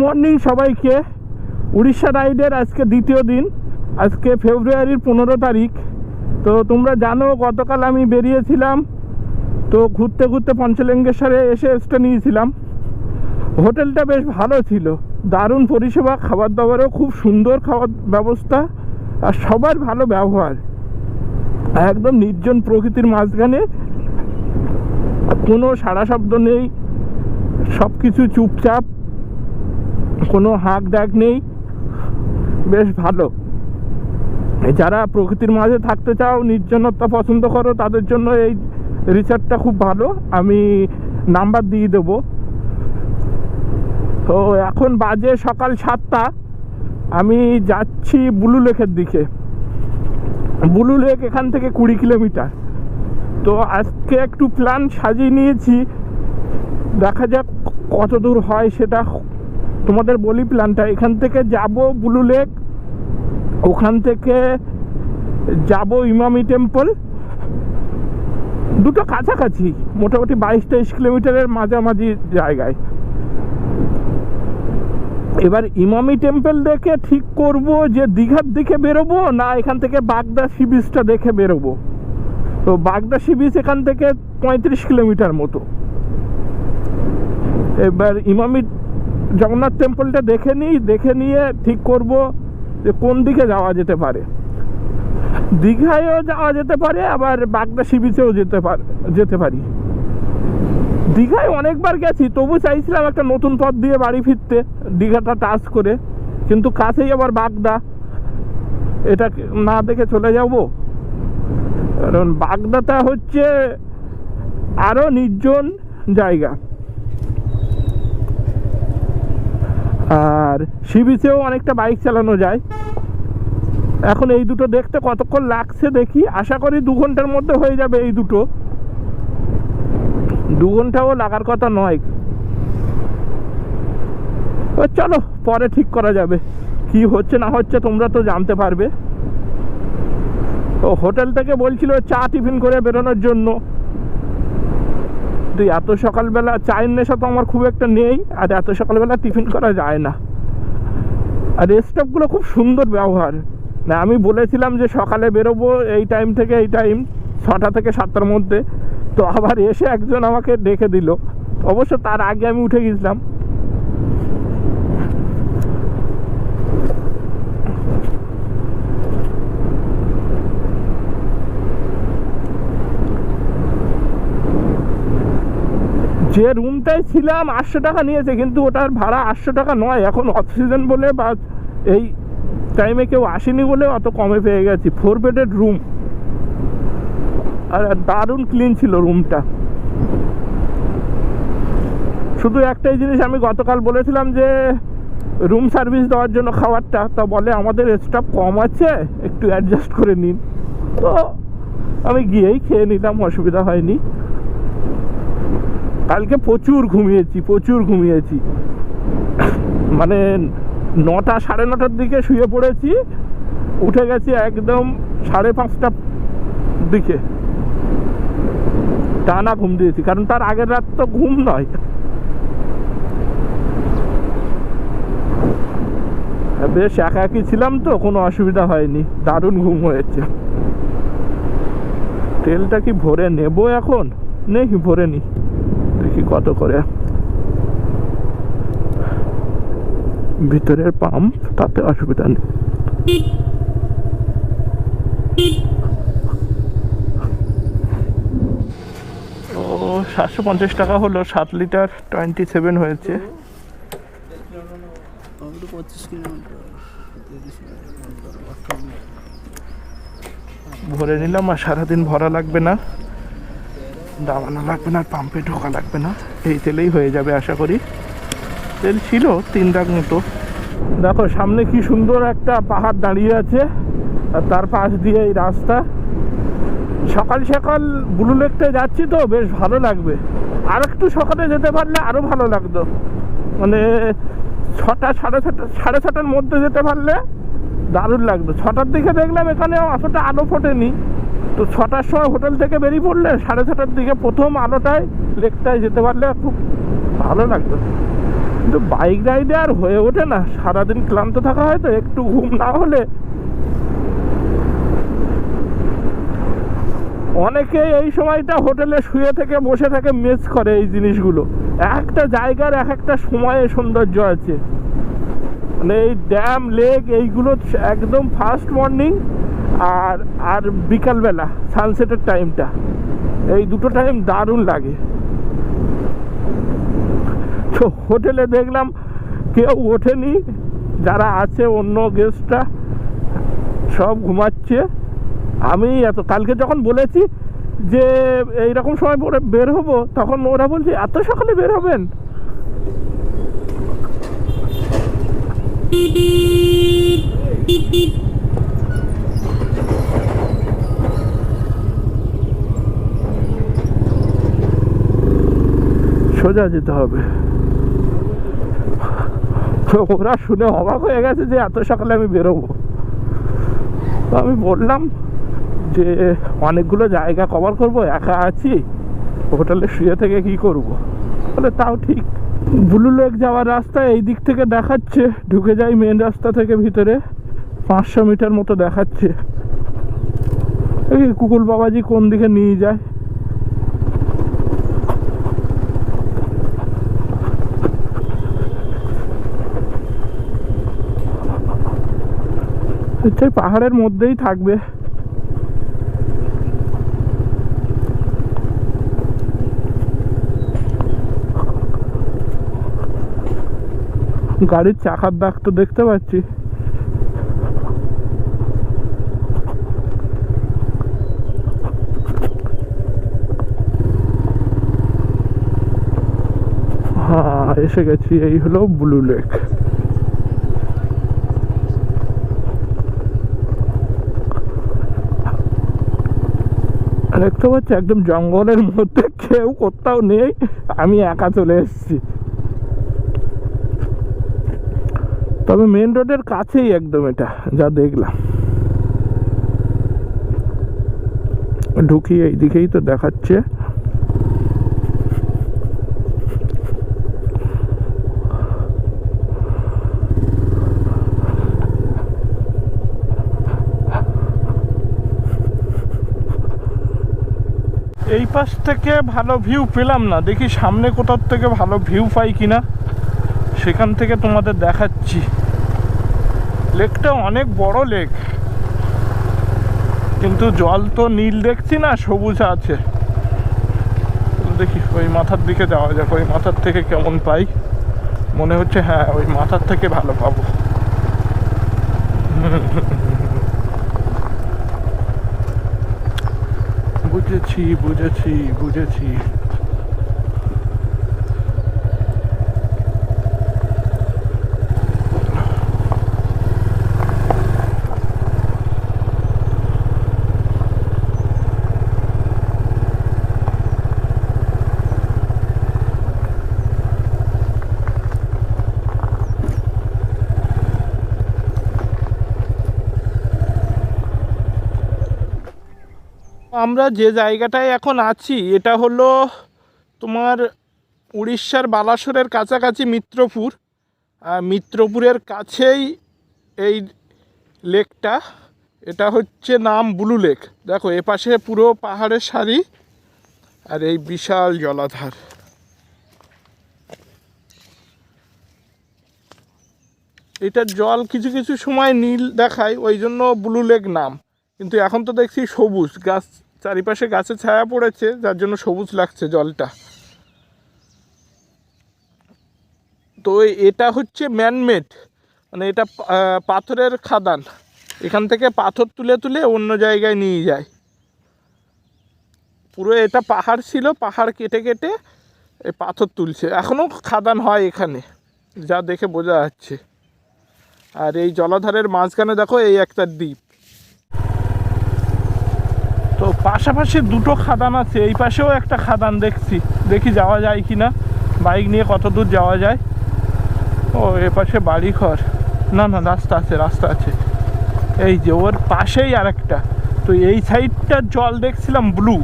Morning সবাইকে। উড়িষ্যা রাইডের আজকে দ্বিতীয় দিন, আজকে ফেব্রুয়ারির 15 তারিখ। তো তোমরা জানো গতকাল আমি বেরিয়েছিলাম, তো ঘুরতে ঘুরতে পঞ্চলিঙ্গেশ্বরে এসে স্টে নিয়েছিলাম। হোটেলটা বেশ ভালো ছিল, দারুণ পরিষেবা, খাবার দাবারও খুব সুন্দর খাবার ব্যবস্থা, আর সবার ভালো ব্যবহার। একদম নির্জন প্রকৃতির মাঝখানে, কোনো সাড়া শব্দ নেই, সব কিছু চুপচাপ, কোনো হাঁক ডাক নেই, বেশ ভালো। যারা প্রকৃতির মাঝে থাকতে চাও, নির্জনতা পছন্দ করো, তাদের জন্য এই রিসর্টটা খুব ভালো। আমি নাম্বার দিয়ে দেবো। তো এখন বাজে সকাল 7টা, আমি যাচ্ছি ব্লু লেকের দিকে। ব্লু লেক এখান থেকে 20 কিলোমিটার। তো আজকে একটু প্ল্যান সাজিয়ে নিয়েছি, দেখা যাক কত দূর হয় সেটা তোমাদের বলি। প্ল্যানটা, এখান থেকে যাব ব্লু লেক, ওখান থেকে যাব ইমামি টেম্পল, দুটো কাছাকাছি, মোটামুটি 22-23 কিলোমিটারের মাঝামাঝি জায়গায়। এবার ইমামি টেম্পল দেখে ঠিক করব যে দীঘার দিকে বেরোবো না এখান থেকে বাগদা সি বিচটা দেখে বেরোবো। তো বাগদা সি বিচ এখান থেকে 35 কিলোমিটার মতো। এবার ইমামি জগন্নাথ টেম্পলটা দেখে নিই, দেখে নিয়ে ঠিক করব যে কোন দিকে যাওয়া যেতে পারে। দীঘায়ও যাওয়া যেতে পারে, আবার বাগদা সি বিচেও যেতে পারি। দীঘায় অনেকবার গেছি, তবু চাইছিলাম একটা নতুন পথ দিয়ে বাড়ি ফিরতে, দীঘাটা টাচ করে, কিন্তু কাছেই আবার বাগদা, এটা না দেখে চলে যাব। কারণ বাগদাটা হচ্ছে আরো নির্জন জায়গা, আর সি বিচেও অনেকটা বাইক চালানো যায়। এখন এই দুটো দেখতে কতক্ষণ লাগছে দেখি, আশা করি 2 ঘন্টার মধ্যে হয়ে যাবে। এই দুটো 2 ঘন্টাও লাগার কথা নয়। চলো পরে ঠিক করা যাবে, কি হচ্ছে না হচ্ছে তোমরা তো জানতে পারবে। তো হোটেল থেকে বলছিল চা টিফিন করে বেরোনোর জন্য। তুই এত সকালবেলা, চায়ের নেশা তো আমার খুব একটা নেই, আর এত সকালবেলা টিফিন করা যায় না। আর স্টাফগুলো খুব সুন্দর ব্যবহার। না, আমি বলেছিলাম যে সকালে বেরোবো এই টাইম থেকে এই টাইম, 6টা থেকে 7টার মধ্যে, তো আবার এসে একজন আমাকে ডেকে দিল। অবশ্য তার আগে আমি উঠে গেছিলাম। যে রুমটায় ছিলাম 800 টাকা নিয়েছে, কিন্তু ওটার ভাড়া 800 টাকা নয়। এখন অফ সিজন বলে বা এই টাইমে কেউ আসেনি বলে অত কমে পেয়ে গেছি। 4 বেডেড রুম, আর দারুণ ক্লিন ছিল রুমটা। শুধু একটাই জিনিস, আমি গতকাল বলেছিলাম যে রুম সার্ভিস দেওয়ার জন্য খাবারটা, তা বলে আমাদের স্টাফ কম আছে, একটু অ্যাডজাস্ট করে নিন। তো আমি গিয়েই খেয়ে নিলাম, অসুবিধা হয়নি। কালকে প্রচুর ঘুমিয়েছি, মানে 9টা 9:30টার দিকে শুয়ে পড়েছি, উঠে গেছি একদম 5:30টার দিকে। টানা ঘুম দিয়েছি, কারণ তার আগের রাত তো ঘুম নয়। বেশ একাকি ছিলাম তো, কোনো অসুবিধা হয়নি, দারুণ ঘুম হয়েছে। তেলটা কি ভরে নেব এখন? নেই, ভরে নি, দেখি কত করে। ভিতরের পাম্প, তাতে অসুবিধা নেই। ও 750 টাকা হলো, 7 লিটার 27 হয়েছে। ভরে নিলাম, আর সারাদিন ভরা লাগবে না, দাবানো লাগবে না, আর পাম্পে ঢোকা লাগবে না। এই তেলেই হয়ে যাবে আশা করি। তেল ছিল 3 লাখ মতো। দেখো সামনে কি সুন্দর একটা পাহাড় দাঁড়িয়ে আছে, আর তার পাশ দিয়ে এই রাস্তা। সকাল সকাল ব্লু লেকটা যাচ্ছি তো বেশ ভালো লাগবে। আর একটু সকালে যেতে পারলে আরো ভালো লাগতো, মানে 6টা 6:30টার মধ্যে যেতে পারলে দারুণ লাগতো। 6টার দিকে দেখলাম এখানে অতটা আলো ফোটেনি, তো 6টার সময় হোটেল থেকে বেরিয়ে পড়লে 6:30টার দিকে প্রথম আলোটায় লেকটায় যেতে পারলে খুব ভালো লাগতো। কিন্তু বাইক রাইডে আর হয়ে ওঠে না, সারাদিন ক্লান্ত থাকা হয় তো, একটু ঘুম না হলে। অনেকে এই সময়টা হোটেলে শুয়ে থেকে বসে থেকে মিস করে এই জিনিসগুলো। একটা জায়গার এক একটা সময়ে সৌন্দর্য আছে, মানে এই ড্যাম, লেক, এইগুলো একদম ফার্স্ট মর্নিং আর আর বিকালবেলা সানসেটের টাইমটা, এই দুটো টাইম দারুণ লাগে। তো হোটেলে দেখলাম কেউ ওঠেনি, যারা আছে অন্য গেস্টরা সব ঘুমাচ্ছে। আমি কালকে যখন বলেছি যে এইরকম সময় বের হবো, তখন ওরা বলছে এত সকালে বের হবেন। সোজা যেতে হবে। ওরা শুনে অবাক হয়ে গেছে যে এত সকালে আমি বেরোবো। তো আমি বললাম যে অনেকগুলো জায়গা কভার করবো, একা আছি, হোটেলে শুয়ে থেকে কি করব। বলে তাও ঠিক। ব্লু লেক যাওয়ার রাস্তা এই দিক থেকে দেখাচ্ছে, ঢুকে যাই মেন রাস্তা থেকে ভিতরে 500 মিটার মতো দেখাচ্ছে। এই কুকুল বাবাজি কোন দিকে নিয়ে যায়। পাহাড়ের মধ্যেই থাকবে। গাড়ির চাকার দাগ তো দেখতে পাচ্ছি। হ্যাঁ, এসে গেছি। এই হলো ব্লু লেক। দেখতে পাচ্ছি একদম জঙ্গলের মধ্যে, কেউ কোথাও নেই, আমি একা চলে এসেছি। তবে মেন রোডের কাছেই একদম এটা, যা দেখলাম। ঢুকি এই দিকেই তো দেখাচ্ছে। এই পাশ থেকে ভালো ভিউ পেলাম না, দেখি সামনে কোথাও থেকে ভালো ভিউ পাই কিনা, সেখান থেকে তোমাদের দেখাচ্ছি। লেকটা অনেক বড় লেক, কিন্তু জল তো নীল দেখছি না, সবুজ আছে। দেখি ওই মাথার দিকে যাওয়া যাক, ওই মাথার থেকে কেমন পাই। মনে হচ্ছে হ্যাঁ, ওই মাথার থেকে ভালো পাবো। বুঝেছি বুঝেছি বুঝেছি। আমরা যে জায়গাটায় এখন আছি, এটা হলো তোমার উড়িষ্যার বালাসোরের কাছাকাছি মিত্রপুর। মিত্রপুরের কাছেই এই লেকটা। এটা হচ্ছে নাম ব্লু লেক। দেখো এপাশে পুরো পাহাড়ের সারি, আর এই বিশাল জলাধার। এটার জল কিছু কিছু সময় নীল দেখায়, ওই জন্য ব্লু লেক নাম। কিন্তু এখন তো দেখছি সবুজ, গাছ চারিপাশে গাছের ছায়া পড়েছে, যার জন্য সবুজ লাগছে জলটা। তো এটা হচ্ছে ম্যানমেড, মানে এটা পাথরের খাদান। এখান থেকে পাথর তুলে তুলে অন্য জায়গায় নিয়ে যায়। পুরো এটা পাহাড় ছিল, পাহাড় কেটে কেটে এই পাথর তুলছে। এখনও খাদান হয় এখানে, যা দেখে বোঝা যাচ্ছে। আর এই জলাধারের মাঝখানে দেখো এই একটা দ্বীপ। তো পাশাপাশি দুটো খাদান আছে, এই পাশেও একটা খাদান দেখছি। দেখি যাওয়া যায় কি না, বাইক নিয়ে কত দূর যাওয়া যায়। ও এ পাশে বাড়ি ঘর, না না রাস্তা আছে, রাস্তা আছে। এই যে ওর পাশেই আর একটা। তো এই সাইডটার জল দেখছিলাম ব্লু,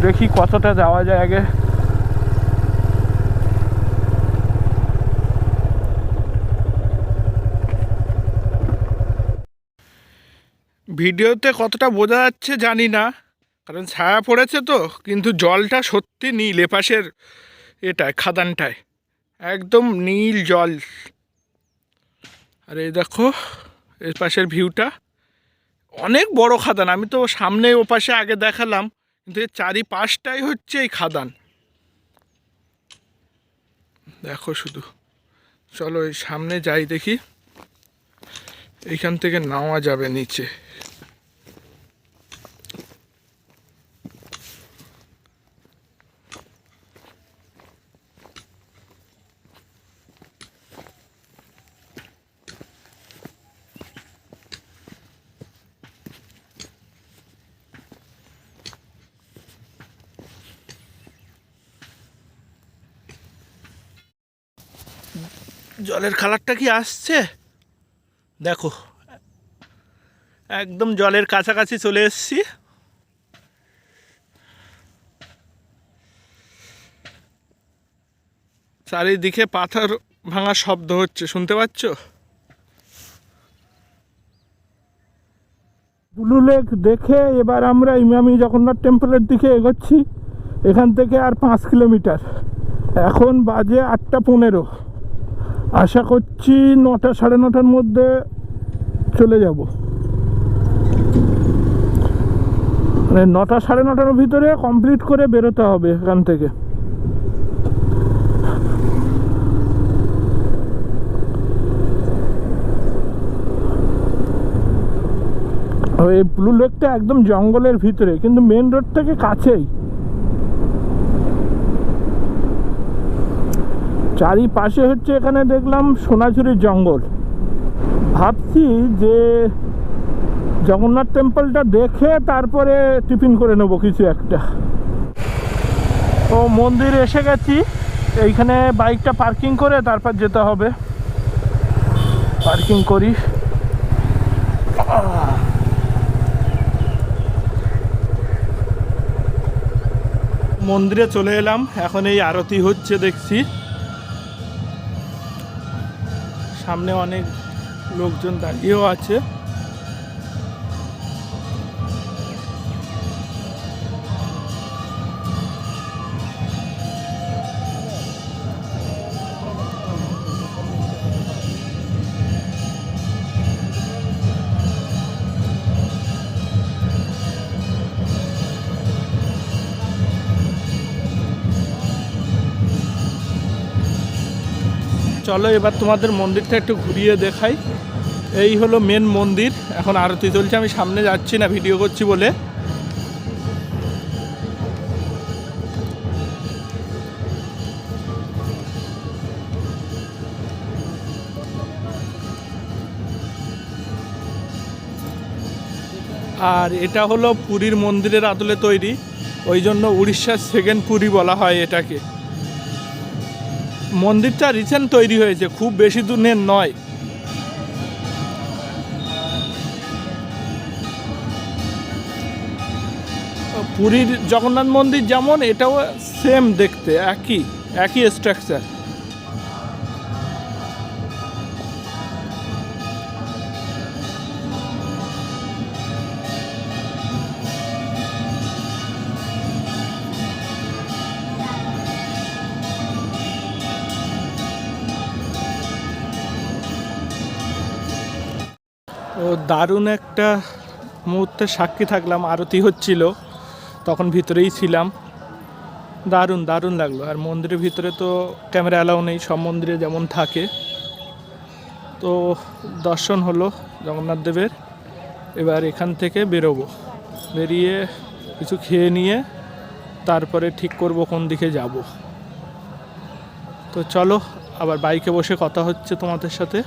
দেখি কতটা যাওয়া যায় আগে। ভিডিওতে কতটা বোঝা যাচ্ছে জানি না, কারণ ছায়া পড়েছে তো, কিন্তু জলটা সত্যি নীল এপাশের এটায় খাদানটায় একদম নীল জল। আর এই দেখো এর পাশের ভিউটা, অনেক বড় খাদান। আমি তো সামনে ও পাশে আগে দেখালাম, কিন্তু এর চারিপাশটাই হচ্ছে এই খাদান। দেখো শুধু, চলো এই সামনে যাই দেখি, এইখান থেকে নামা যাবে নিচে। জলের কালারটা কি আসছে দেখো, একদম জলের কাছাকাছি চলে এসেছি। চারিদিকে পাথর ভাঙার শব্দ হচ্ছে, শুনতে পাচ্ছ? ব্লু লেক দেখে এবার আমরা ইমামি জগন্নাথ টেম্পলের দিকে এগোচ্ছি। এখান থেকে আর 5 কিলোমিটার। এখন বাজে 8:15। আশা করছি 9টা সাড়ে 9টার মধ্যে চলে যাব। মানে 9টা সাড়ে 9টার ভিতরে কমপ্লিট করে বেরোতে হবে এখান থেকে। এই ব্লু লেকটা একদম জঙ্গলের ভিতরে, কিন্তু মেন রোড থেকে কাছেই। চারিপাশে হচ্ছে, এখানে দেখলাম সোনাঝুরির জঙ্গল। ভাবছি যে জগন্নাথ টেম্পলটা দেখে তারপরে টিফিন করে নেবো কিছু একটা। ও মন্দির এসে গেছি, এইখানে বাইকটা পার্কিং করে তারপর যেতে হবে। পার্কিং করি। মন্দিরে চলে এলাম, এখন এই আরতি হচ্ছে দেখছি। সামনে অনেক লোকজন দাঁড়িয়েও আছে। চলো এবার তোমাদের মন্দিরটা একটু ঘুরিয়ে দেখাই। এই হলো মেন মন্দির। এখন আরতি চলছে, আমি সামনে যাচ্ছি না ভিডিও করছি বলে। আর এটা হলো পুরীর মন্দিরের আদলে তৈরি, ওই জন্য উড়িষ্যার সেকেন্ড পুরী বলা হয় এটাকে। মন্দিরটা রিসেন্ট তৈরি হয়েছে, খুব বেশি দিনের নয়। পুরীর জগন্নাথ মন্দির যেমন, এটাও সেম দেখতে, একই স্ট্রাকচার। ও দারুণ একটা মুহূর্তের সাক্ষী থাকলাম। আরতি হচ্ছিল, তখন ভিতরেই ছিলাম। দারুণ দারুণ লাগলো। আর মন্দিরের ভিতরে তো ক্যামেরা অ্যালাউ নেই, সব মন্দিরে যেমন থাকে। তো দর্শন হলো জগন্নাথ দেবের। এবার এখান থেকে বেরোবো, বেরিয়ে কিছু খেয়ে নিয়ে তারপরে ঠিক করব কোন দিকে যাব। তো চলো, আবার বাইকে বসে কথা হচ্ছে তোমাদের সাথে।